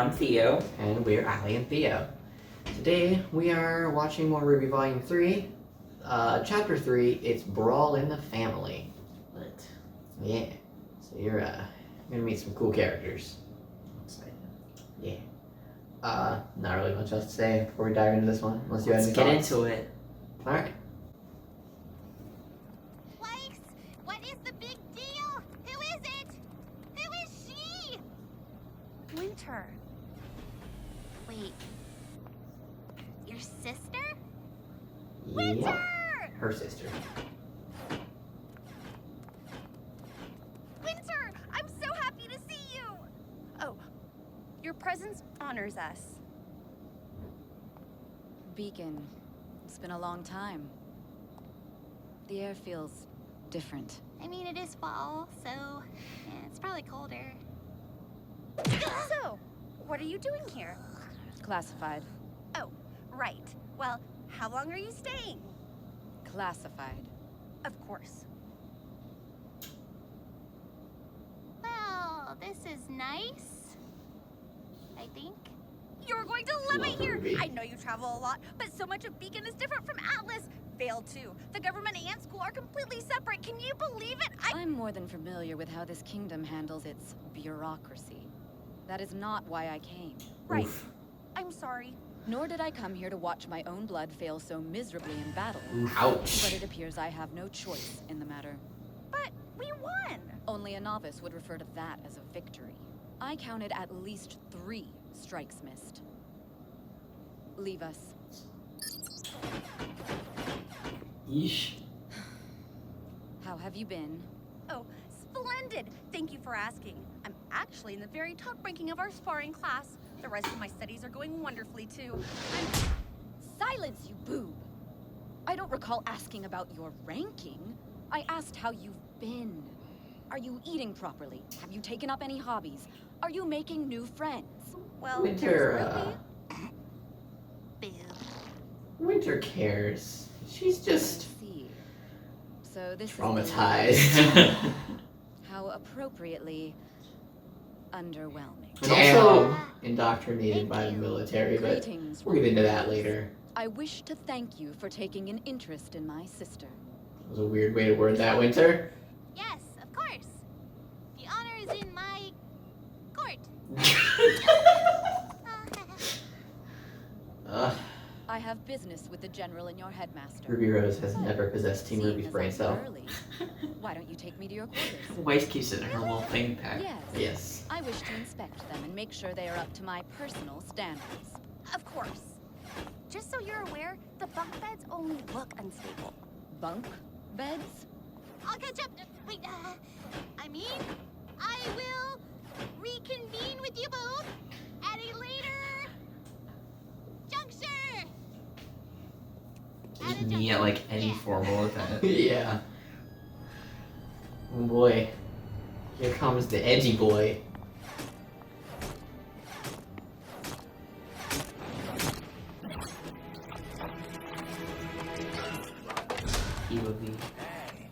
I'm Theo. And we're Ali and Theo. Today we are watching more RWBY Volume 3. Chapter 3, it's Brawl in the Family. What? Yeah. So you're gonna meet some cool characters. Excited. Yeah. Not really much else to say before we dive into this one, unless you have Let's any get thoughts. into it. Alright. Likes, what is the big deal? Who is it? Who is she? Winter. Wait. Your sister? Winter! Yeah. Her sister. Winter! I'm so happy to see you! Oh, your presence honors us. Beacon, it's been a long time. The air feels different. I mean, it is fall, so yeah, it's probably colder. So, what are you doing here? Classified. Oh, right. Well, how long are you staying? Classified. Of course. Well, this is nice. I think. You're going to love it here! RWBY. I know you travel a lot, but so much of Beacon is different from Atlas. Vale, too. The government and school are completely separate. Can you believe it? I'm more than familiar with how this kingdom handles its bureaucracy. That is not why I came. Right. Oof. I'm sorry. Nor did I come here to watch my own blood fail so miserably in battle. Ouch. But it appears I have no choice in the matter. But we won. Only a novice would refer to that as a victory. I counted at least 3 strikes missed. Leave us. Yeesh. How have you been? Oh, splendid. Thank you for asking. I'm actually in the very top ranking of our sparring class. The rest of my studies are going wonderfully, too. Silence, you boob! I don't recall asking about your ranking. I asked how you've been. Are you eating properly? Have you taken up any hobbies? Are you making new friends? Well, Winter, there's Ruby. Boo. Winter cares. She's I just see. So this is traumatized. how appropriately underwhelming. And Damn. also indoctrinated by the Thank you. military, but Greetings. we'll get into that later. I wish to thank you for taking an interest in my sister. That was a weird way to word that, Winter. Yes, of course. The honor is in my court. I have business with the general and your headmaster. Ruby Rose has never possessed Team Seeing Ruby's as brain I'm cell. early, why don't you take me to your quarters? Wife keeps it in her little thing pack. Yes. Yes. I wish to inspect them and make sure they are up to my personal standards. Of course. Just so you're aware, the bunk beds only look unstable. Bunk beds? I'll catch up. Wait, I mean, I will reconvene with you both at a later juncture. Just me at like any Yeah. formal event. Yeah. Oh boy. Here comes the edgy boy. He would be. Hey.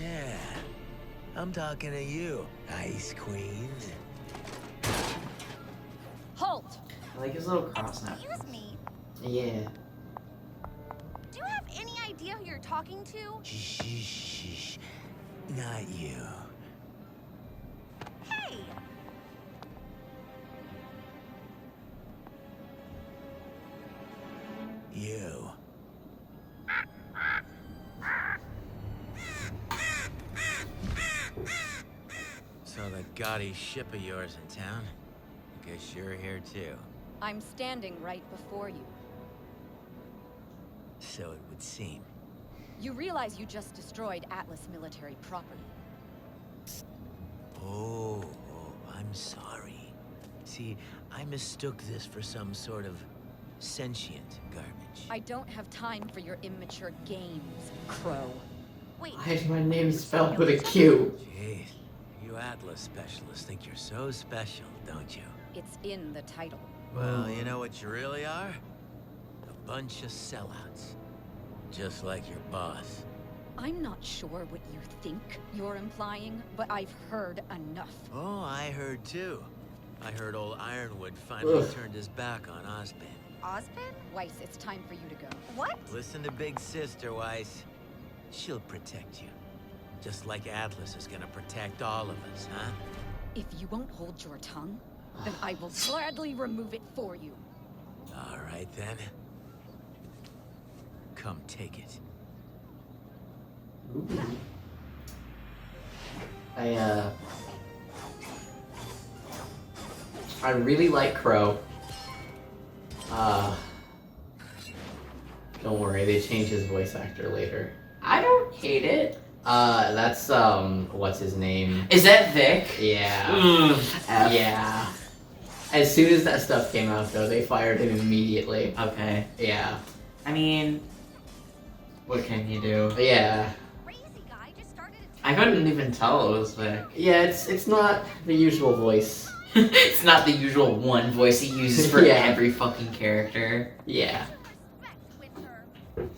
Yeah, I'm talking to you, Ice Queen. Halt! I like his little cross snap. Excuse me. Yeah. Do you have any idea who you're talking to? Shh, not you. Hey. You. So that gaudy ship of yours in town? Guess you're here too. I'm standing right before you. So it would seem. You realize you just destroyed Atlas military property. Oh, I'm sorry. See, I mistook this for some sort of sentient garbage. I don't have time for your immature games, Qrow. Wait. Why is my name spelled with a Q? Jeez, you Atlas specialists think you're so special, don't you? It's in the title. Well, you know what you really are? A bunch of sellouts. Just like your boss. I'm not sure what you think you're implying, but I've heard enough. Oh, I heard too. I heard old Ironwood finally Ugh. turned his back on Ozpin. Ozpin? Weiss, it's time for you to go. What? Listen to Big Sister, Weiss. She'll protect you. Just like Atlas is gonna protect all of us, huh? If you won't hold your tongue, then I will gladly remove it for you. All right, then. Come take it. Ooh. I really like Qrow. Don't worry, they change his voice actor later. I don't hate it. That's what's his name? Is that Vic? Yeah. Ugh, F. Yeah. As soon as that stuff came out, though, they fired him immediately. Okay. Yeah. I mean, what can you do? Yeah. Crazy guy just started I couldn't even tell it was Vic. Yeah, it's not the usual voice. It's not the usual one voice he uses for Yeah. every fucking character. Yeah. respect, Winter.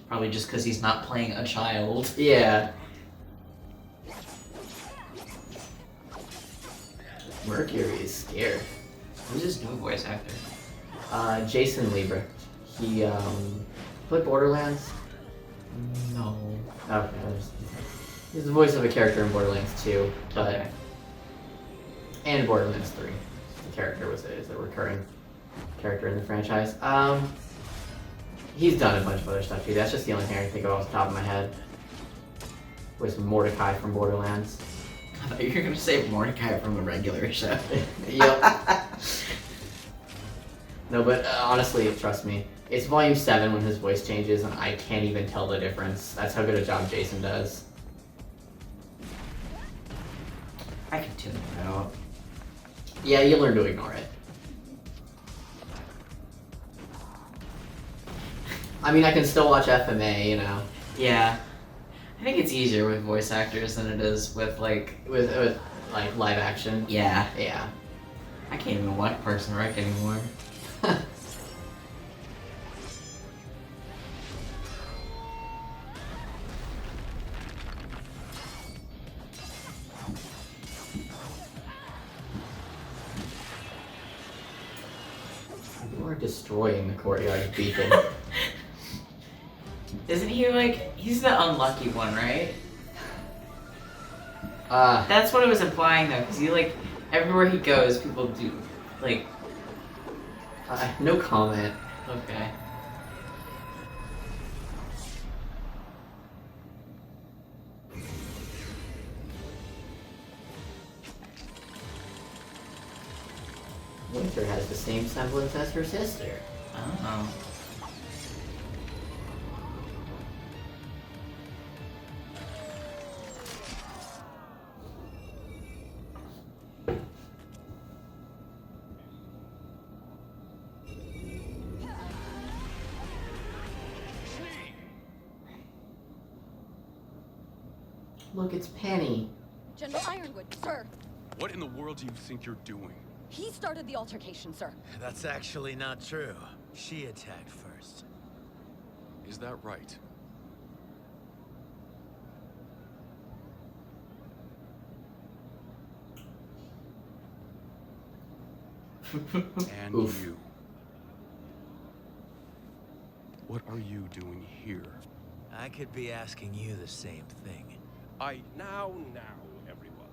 Probably just because he's not playing a child. Yeah. Mercury is scared. Who's his new voice actor? Jason Liebrecht. He played Borderlands. No. Okay. He's the voice of a character in Borderlands 2, but Okay. and Borderlands 3. The character is a recurring character in the franchise. He's done a bunch of other stuff too. That's just the only thing I can think of off the top of my head. Was Mordecai from Borderlands. I thought you were gonna say Mordecai from the regular show. Yep. No, but honestly, trust me, it's Volume 7 when his voice changes, and I can't even tell the difference. That's how good a job Jason does. I can tune it out. Yeah, you learn to ignore it. I mean, I can still watch FMA, you know, Yeah. I think it's easier with voice actors than it is with like. with like live action. Yeah. Yeah. I can't even watch Parks and Rec anymore. You are destroying the courtyard beacon. Isn't he like. He's the unlucky one, right? Uh, That's what it was implying though, because he like. Everywhere he goes, people do. Like. no comment. Okay. Winter has the same semblance as her sister. Oh. Look, it's Penny. General Ironwood, sir. What in the world do you think you're doing? He started the altercation, sir. That's actually not true. She attacked first. Is that right? And Oof. you. What are you doing here? I could be asking you the same thing. Now, everyone.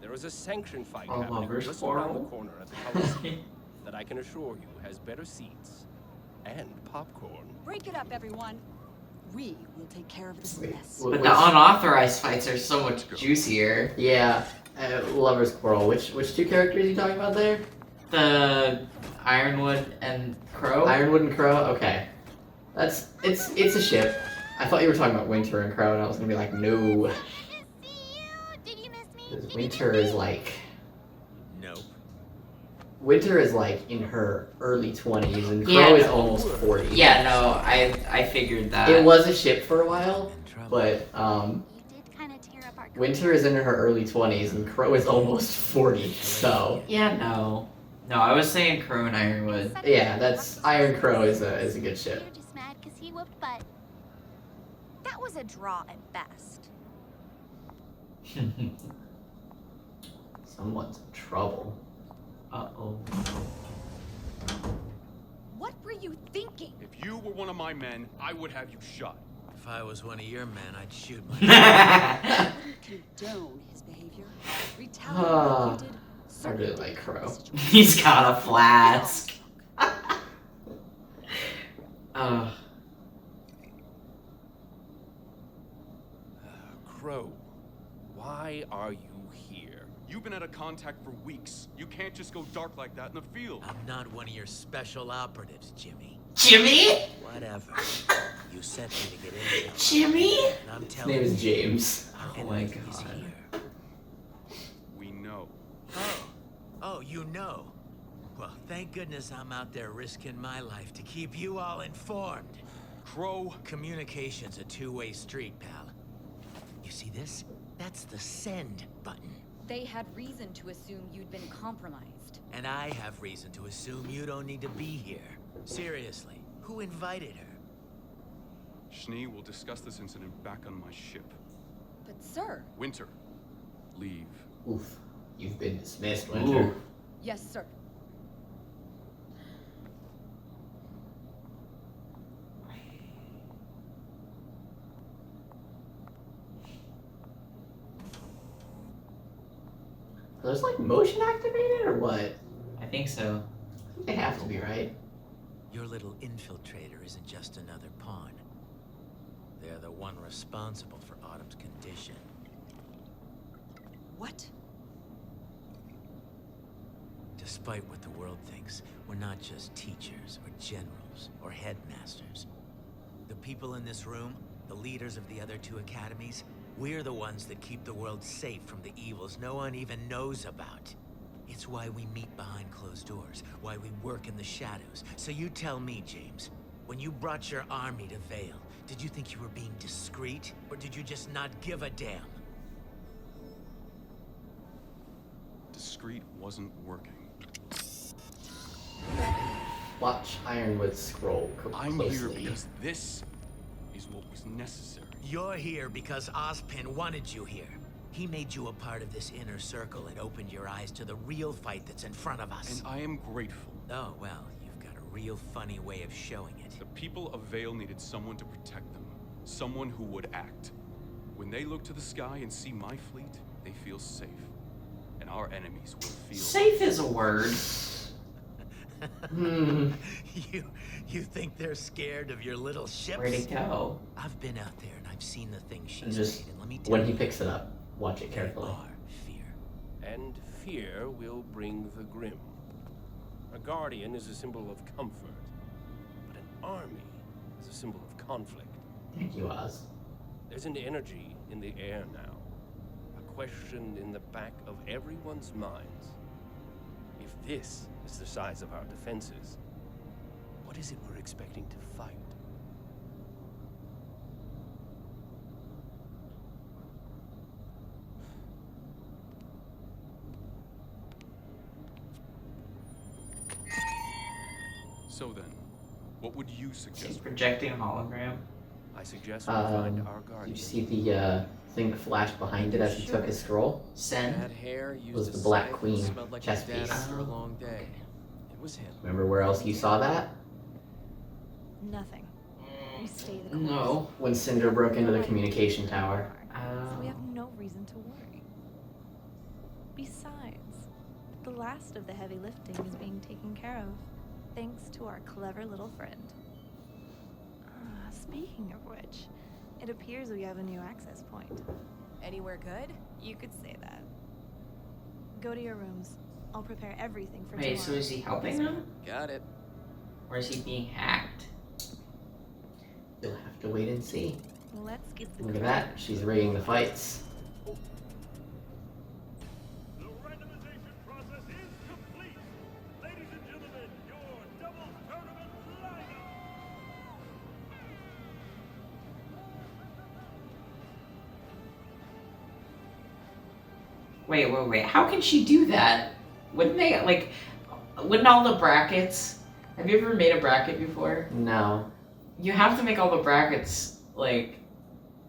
There is a sanctioned fight Oh, happening lovers just around the quarrel. corner at the Coliseum that I can assure you has better seats and popcorn. Break it up, everyone. We will take care of this Wait, mess. wh- But which- the unauthorized fights are so much juicier. Yeah, Lover's Quarrel. Which two characters are you talking about there? The Ironwood and Qrow. Ironwood and Qrow? Okay. It's a ship. I thought you were talking about Winter and Qrow, and I was gonna be like, no. Nice to see you. Did you miss me? Because Did you Winter miss is me? like... Nope. Winter is like in her early 20s, and Qrow Yeah, is no. almost 40. Yeah, no, I figured that. It was a ship for a while, Trouble. but You did kind of tear apart. Winter is in her early 20s, and Qrow is almost 40, so... Yeah, no. No, I was saying Qrow and Ironwood. Yeah, that's... Iron Qrow is a good ship. You're just mad because he whooped butt. That was a draw at best. Someone's in trouble. Uh-oh. What were you thinking? If you were one of my men, I would have you shot. If I was one of your men, I'd shoot myself. Condone his behavior. Retaliate like you did. I really like Qrow. He's got a flask. Qrow, why are you here? You've been out of contact for weeks. You can't just go dark like that in the field. I'm not one of your special operatives, Jimmy. Jimmy? Whatever. You sent me to get in here. Jimmy? And I'm His telling name you, is James. our Oh my enemy is God. here. We know. Oh, you know. Well, thank goodness I'm out there risking my life to keep you all informed. Qrow. Communication's a two-way street, pal. You see this? That's the send button. They had reason to assume you'd been compromised. And I have reason to assume you don't need to be here. Seriously, who invited her? Schnee will discuss this incident back on my ship. But sir. Winter, leave. Oof. You've been dismissed, Winter. Ooh. Yes, sir. Are those like motion activated or what? I think so. They have to be, right? Your little infiltrator isn't just another pawn. They're the one responsible for Autumn's condition. What? Despite what the world thinks, we're not just teachers or generals or headmasters. The people in this room, the leaders of the other two academies, we're the ones that keep the world safe from the evils no one even knows about. It's why we meet behind closed doors, why we work in the shadows. So you tell me, James, when you brought your army to Vale, did you think you were being discreet, or did you just not give a damn? Discreet wasn't working. Watch Ironwood's scroll I'm closely. here because this is what was necessary. You're here because Ozpin wanted you here. He made you a part of this inner circle and opened your eyes to the real fight that's in front of us. And I am grateful. Oh, well, you've got a real funny way of showing it. The people of Vale needed someone to protect them. Someone who would act. When they look to the sky and see my fleet, they feel safe. And our enemies will feel... Safe is a word. You think they're scared of your little ships? Where'd it go? I've been out there and I've seen the things she's And just made, and let me tell when you, he picks it up, watch it they carefully. are fear. And fear will bring the grim. A guardian is a symbol of comfort, but an army is a symbol of conflict. Thank you, Oz. There's an energy in the air now, a question in the back of everyone's minds. If this is the size of our defenses, what is it we're expecting to fight? So then, what would you She's suggest? projecting a hologram. I suggest we find our You guardian. see the thing flash behind it as he took his scroll? Send. That hair used Was to the Black scythe, Queen smelled like chess his dad piece. after a long day. It was him. Remember where else you saw that? Nothing. We stay the course. No. When Cinder broke into the communication tower. So we have no reason to worry. Besides, the last of the heavy lifting is being taken care of, thanks to our clever little friend. Speaking of which, it appears we have a new access point. Anywhere good? You could say that. Go to your rooms. I'll prepare everything for Wait, tomorrow. so is he helping them? Got it. Or is he being hacked? You'll have to wait and see. Let's get the Look at that. She's rigging the fights. The randomization process is complete. Ladies and gentlemen, your double tournament lineup. Wait. How can she do that? Wouldn't they, like, wouldn't all the brackets... Have you ever made a bracket before? No. You have to make all the brackets, like,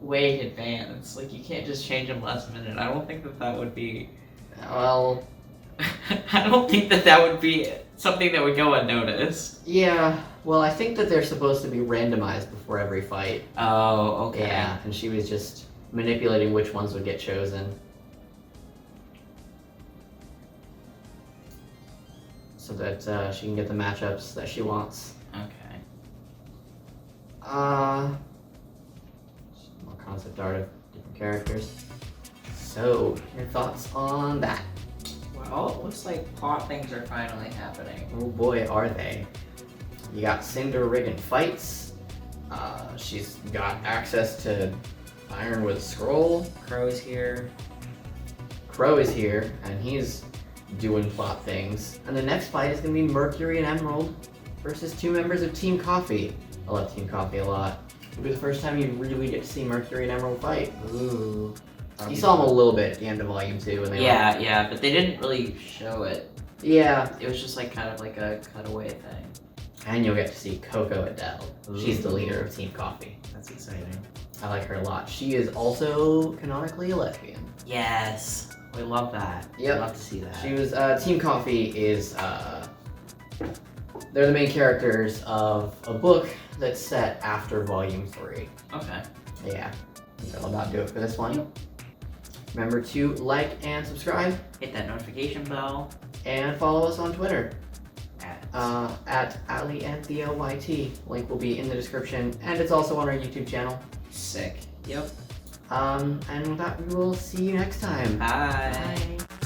way in advance. Like, you can't just change them last minute. I don't think that would be Well, I don't think that would be something that would go unnoticed. yeah. Well, I think that they're supposed to be randomized before every fight. Oh, okay. Yeah, and she was just manipulating which ones would get chosen. So that she can get the matchups that she wants. Okay. More concept art of different characters. So, your thoughts on that? Well, it looks like plot things are finally happening. Oh boy, are they. You got Cinder rigging fights. She's got access to Iron with a Scroll. Qrow's here. Qrow is here, and he's doing plot things. And the next fight is going to be Mercury and Emerald versus 2 members of Team Coffee. I love Team Coffee a lot. It'll be the first time you really get to see Mercury and Emerald fight. Ooh. You saw them a little bit at the end of Volume 2. When they Yeah, but they didn't really show it. Yeah. It was just like kind of like a cutaway thing. And you'll get to see Coco Adele. She's the leader of Team Coffee. That's exciting. I like her a lot. She is also canonically a lesbian. Yes. We love that. Yep. We love to see that. She was, Team Coffee is, they're the main characters of a book that's set after Volume 3. Okay. Yeah. That'll about do it for this one. Remember to like and subscribe. Hit that notification bell. And follow us on Twitter. At Ali and Theo YT. Link will be in the description, and it's also on our YouTube channel. Sick. Yep. And with that, we will see you next time. Bye. Bye.